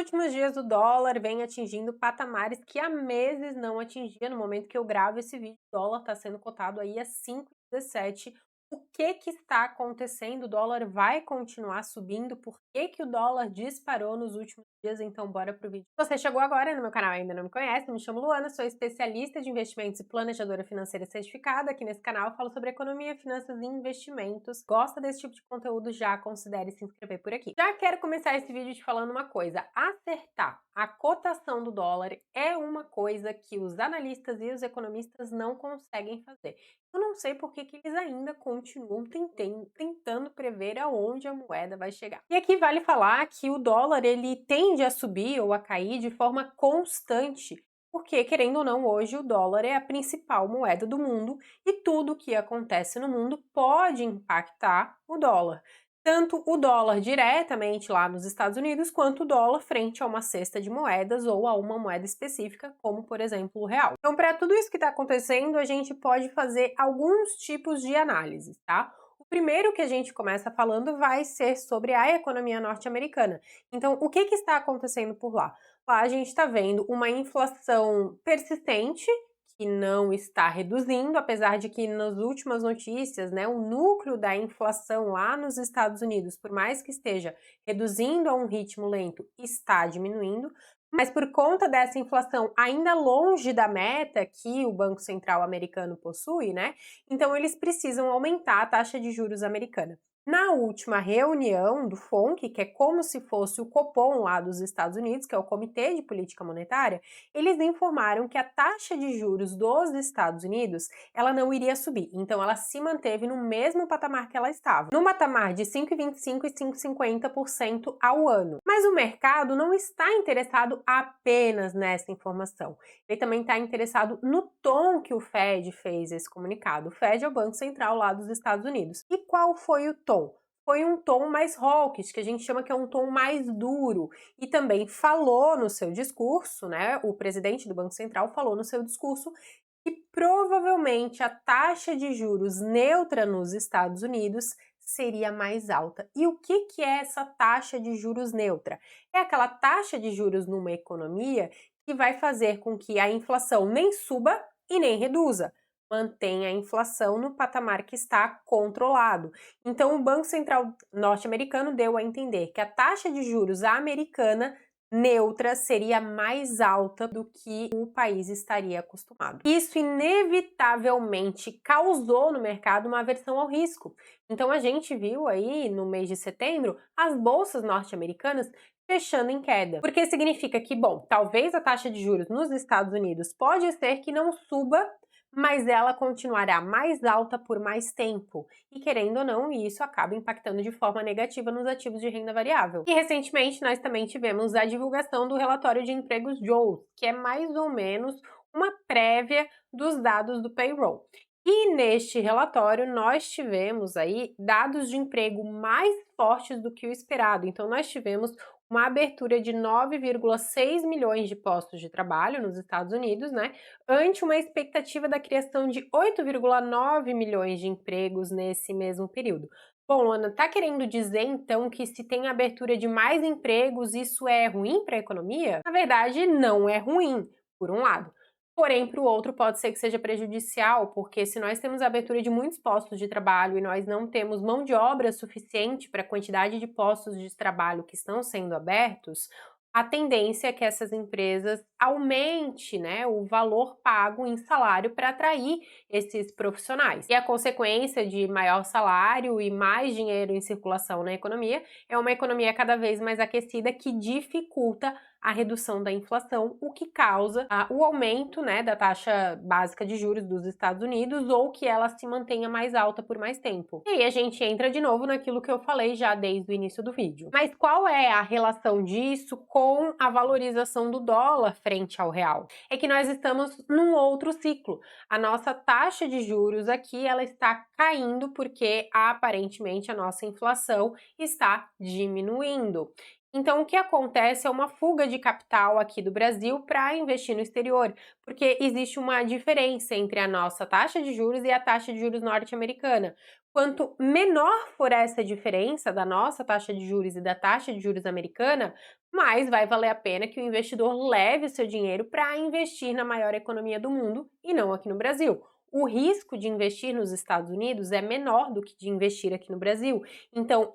últimos dias, o dólar vem atingindo patamares que há meses não atingia. No momento que eu gravo esse vídeo, o dólar está sendo cotado aí a 5,17. O que está acontecendo? O dólar vai continuar subindo? Por que o dólar disparou nos últimos dias? Então, bora pro vídeo. Se você chegou agora no meu canal e ainda não me conhece, me chamo Luana, sou especialista de investimentos e planejadora financeira certificada. Aqui nesse canal eu falo sobre economia, finanças e investimentos. Gosta desse tipo de conteúdo? Já considere se inscrever por aqui. Já quero começar esse vídeo te falando uma coisa. Acertar a cotação do dólar é uma coisa que os analistas e os economistas não conseguem fazer. Eu não sei por que eles ainda continuam tentando prever aonde a moeda vai chegar. E aqui vale falar que o dólar ele tende a subir ou a cair de forma constante, porque, querendo ou não, hoje o dólar é a principal moeda do mundo e tudo o que acontece no mundo pode impactar o dólar. Tanto o dólar diretamente lá nos Estados Unidos, quanto o dólar frente a uma cesta de moedas ou a uma moeda específica, como por exemplo o real. Então, para tudo isso que está acontecendo, a gente pode fazer alguns tipos de análises, tá? O primeiro que a gente começa falando vai ser sobre a economia norte-americana. Então, o que está acontecendo por lá? Lá a gente está vendo uma inflação persistente, que não está reduzindo, apesar de que nas últimas notícias, né, o núcleo da inflação lá nos Estados Unidos, por mais que esteja reduzindo a um ritmo lento, está diminuindo, mas por conta dessa inflação ainda longe da meta que o Banco Central americano possui, né, então eles precisam aumentar a taxa de juros americana. Na última reunião do FONC, que é como se fosse o Copom lá dos Estados Unidos, que é o Comitê de Política Monetária, eles informaram que a taxa de juros dos Estados Unidos, ela não iria subir. Então, ela se manteve no mesmo patamar que ela estava, no patamar de 5,25% e 5,50% ao ano. Mas o mercado não está interessado apenas nessa informação. Ele também está interessado no tom que o Fed fez esse comunicado. O Fed é o Banco Central lá dos Estados Unidos. E qual foi o tom? Foi um tom mais hawkish, que a gente chama que é um tom mais duro, e também falou no seu discurso, né, o presidente do Banco Central falou no seu discurso que provavelmente a taxa de juros neutra nos Estados Unidos seria mais alta. E o que é essa taxa de juros neutra? É aquela taxa de juros numa economia que vai fazer com que a inflação nem suba e nem reduza. Mantém a inflação no patamar que está controlado. Então, o Banco Central norte-americano deu a entender que a taxa de juros americana neutra seria mais alta do que o país estaria acostumado. Isso inevitavelmente causou no mercado uma aversão ao risco. Então, a gente viu aí no mês de setembro as bolsas norte-americanas fechando em queda, porque significa que, bom, talvez a taxa de juros nos Estados Unidos pode ser que não suba, mas ela continuará mais alta por mais tempo. E querendo ou não, isso acaba impactando de forma negativa nos ativos de renda variável. E recentemente nós também tivemos a divulgação do relatório de empregos JOLTS, que é mais ou menos uma prévia dos dados do payroll. E neste relatório nós tivemos aí dados de emprego mais fortes do que o esperado. Então nós tivemos uma abertura de 9,6 milhões de postos de trabalho nos Estados Unidos, né, ante uma expectativa da criação de 8,9 milhões de empregos nesse mesmo período. Bom, Ana, tá querendo dizer então que se tem abertura de mais empregos, isso é ruim para a economia? Na verdade, não é ruim, por um lado. Porém, para o outro pode ser que seja prejudicial, porque se nós temos a abertura de muitos postos de trabalho e nós não temos mão de obra suficiente para a quantidade de postos de trabalho que estão sendo abertos, a tendência é que essas empresas aumente, né, o valor pago em salário para atrair esses profissionais. E a consequência de maior salário e mais dinheiro em circulação na economia é uma economia cada vez mais aquecida que dificulta a redução da inflação, o que causa o aumento, né, da taxa básica de juros dos Estados Unidos ou que ela se mantenha mais alta por mais tempo. E aí a gente entra de novo naquilo que eu falei já desde o início do vídeo. Mas qual é a relação disso com a valorização do dólar frente ao real? É que nós estamos num outro ciclo. A nossa taxa de juros aqui, ela está caindo porque aparentemente a nossa inflação está diminuindo. Então, o que acontece é uma fuga de capital aqui do Brasil para investir no exterior, porque existe uma diferença entre a nossa taxa de juros e a taxa de juros norte-americana. Quanto menor for essa diferença da nossa taxa de juros e da taxa de juros americana, mas vai valer a pena que o investidor leve o seu dinheiro para investir na maior economia do mundo e não aqui no Brasil. O risco de investir nos Estados Unidos é menor do que de investir aqui no Brasil. Então,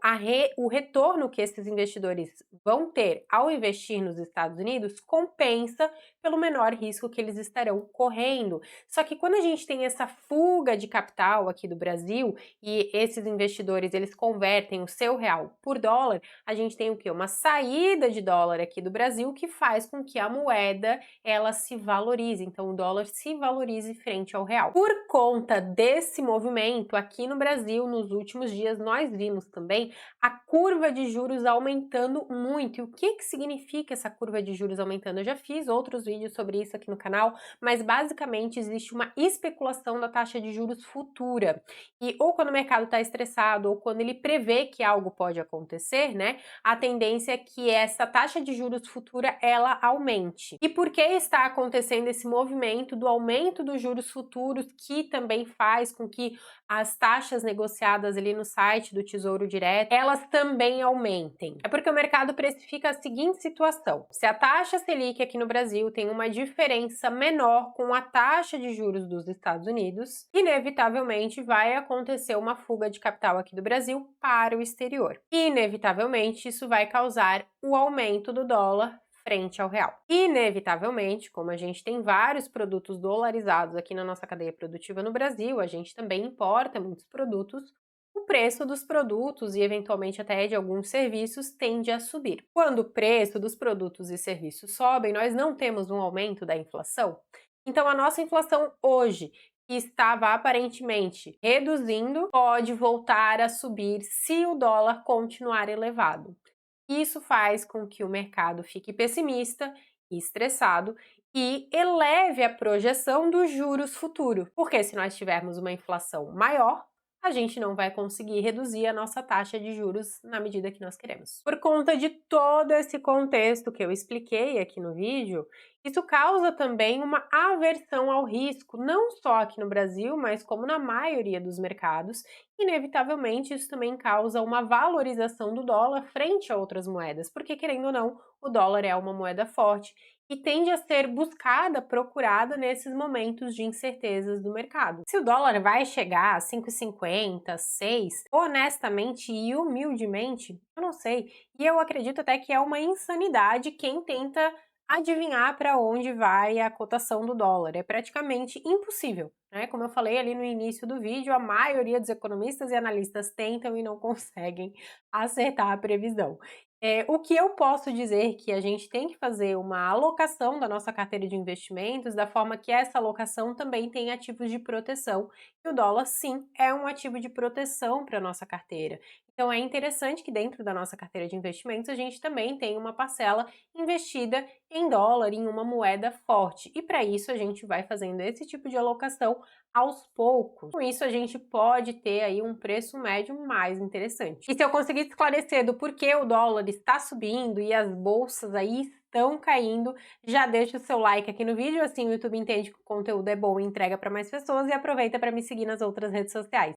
o retorno que esses investidores vão ter ao investir nos Estados Unidos compensa pelo menor risco que eles estarão correndo. Só que quando a gente tem essa fuga de capital aqui do Brasil e esses investidores eles convertem o seu real por dólar, a gente tem o quê? Uma saída de dólar aqui do Brasil que faz com que a moeda ela se valorize. Então, o dólar se valorize frente ao real. Por conta desse movimento, aqui no Brasil, nos últimos dias, nós vimos também a curva de juros aumentando muito. E o que significa essa curva de juros aumentando? Eu já fiz outros vídeos sobre isso aqui no canal, mas basicamente existe uma especulação da taxa de juros futura. E ou quando o mercado está estressado, ou quando ele prevê que algo pode acontecer, né, a tendência é que essa taxa de juros futura ela aumente. E por que está acontecendo esse movimento do aumento dos juros futuros, que também faz com que as taxas negociadas ali no site do Tesouro Direto, elas também aumentem? É porque o mercado precifica a seguinte situação: se a taxa Selic aqui no Brasil tem uma diferença menor com a taxa de juros dos Estados Unidos, inevitavelmente vai acontecer uma fuga de capital aqui do Brasil para o exterior. Inevitavelmente isso vai causar o aumento do dólar frente ao real. Inevitavelmente, como a gente tem vários produtos dolarizados aqui na nossa cadeia produtiva no Brasil, a gente também importa muitos produtos, o preço dos produtos e eventualmente até de alguns serviços tende a subir. Quando o preço dos produtos e serviços sobem, nós não temos um aumento da inflação. Então a nossa inflação hoje, que estava aparentemente reduzindo, pode voltar a subir se o dólar continuar elevado. Isso faz com que o mercado fique pessimista e estressado e eleve a projeção dos juros futuros, porque se nós tivermos uma inflação maior, a gente não vai conseguir reduzir a nossa taxa de juros na medida que nós queremos. Por conta de todo esse contexto que eu expliquei aqui no vídeo, isso causa também uma aversão ao risco, não só aqui no Brasil, mas como na maioria dos mercados. Inevitavelmente, isso também causa uma valorização do dólar frente a outras moedas, porque, querendo ou não, o dólar é uma moeda forte e tende a ser buscada, procurada nesses momentos de incertezas do mercado. Se o dólar vai chegar a 5,50, 6, honestamente e humildemente, eu não sei. E eu acredito até que é uma insanidade quem tenta adivinhar para onde vai a cotação do dólar. É praticamente impossível, né? Como eu falei ali no início do vídeo, a maioria dos economistas e analistas tentam e não conseguem acertar a previsão. O que eu posso dizer que a gente tem que fazer uma alocação da nossa carteira de investimentos da forma que essa alocação também tem ativos de proteção. E o dólar, sim, é um ativo de proteção para a nossa carteira. Então é interessante que dentro da nossa carteira de investimentos a gente também tenha uma parcela investida em dólar, em uma moeda forte. E para isso a gente vai fazendo esse tipo de alocação aos poucos. Com isso a gente pode ter aí um preço médio mais interessante. E se eu conseguir esclarecer do porquê o dólar está subindo e as bolsas aí estão caindo, já deixa o seu like aqui no vídeo, assim o YouTube entende que o conteúdo é bom e entrega para mais pessoas, e aproveita para me seguir nas outras redes sociais.